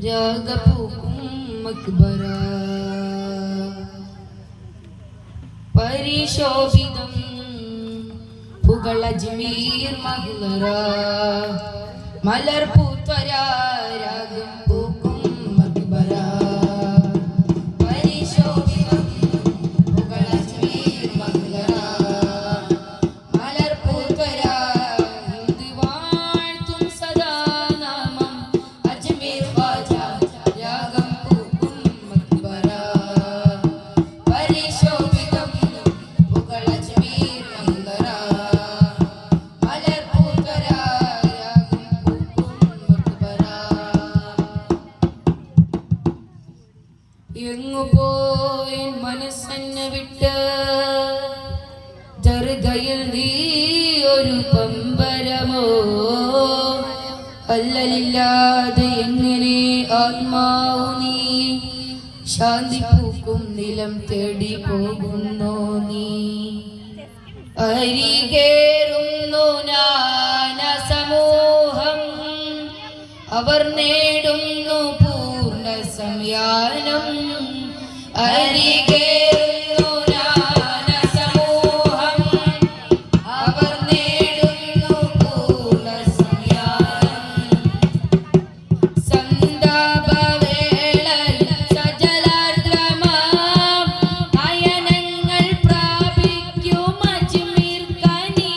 രാഗപൂക്കും മക്ബറ പരിശോഭിതം പുകൾ അജ്മീർ മഹ്ലറ മലർ പൂത്വര രാഗം പൂക്കും മക്ബറ പരിശോഭിതം പുകൾ അജ്മീർ മഹ്ലറ മലർ പൂത്വര ഹിന്ദി വാഴ്ത്തും സദാ നാമം അജ്മീർ രാഗം പൂക്കും മക്ബറ പരിശോഭിതം പുകൾ അജ്മീർ മഹ്ലറ മലർ പൂത്വര രാഗം പൂക്കും മക്ബറ എങ്ങു പോയി മനസ്സെന്നെ വിട്ട് ദർഗയിൽ നീ ഒരു പമ്പരമോ അല്ലലില്ലാതെ എങ്ങനെ ആത്മാവു നീ ശാന്തി പൂക്കും നിലം തേടി പോകുന്നു നീ അരികേറുന്നു ജ്ഞാന സമൂഹം അവർ നേടുന്നു പൂർണ്ണ സംയാനം അരികേറുന്നു ജ്ഞാന സമൂഹം അവർ നേടുന്നു പൂർണ്ണ സംയാനം സന്താപവേളയിൽ സജലാർദ്രമാം നയനങ്ങൾ പ്രാപിക്കും അജ്മീർ കനി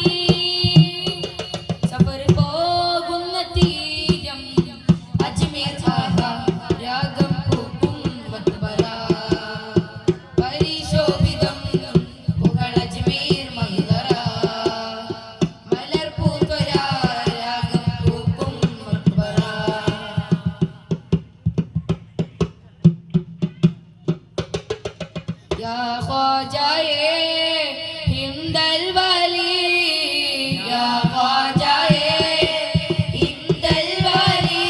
സഫർ പോകുന്ന തീരം അജ്മീർ രാഗം പൂക്കും മക്ബറ പരിശോഭിതം പുകൾ അജ്മീർ മഹ്ലറ മലർ പൂത്വര രാഗം പൂക്കും മക്ബറ യാ ഖ്വാജായേ ഹിന്ദൽ വലി യാ ഖ്വാജായേ ഹിന്ദൽ വലി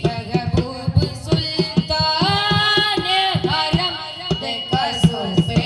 മെഹബൂബ് സുൽത്താൻ ഹറം ദ കസൂഫേ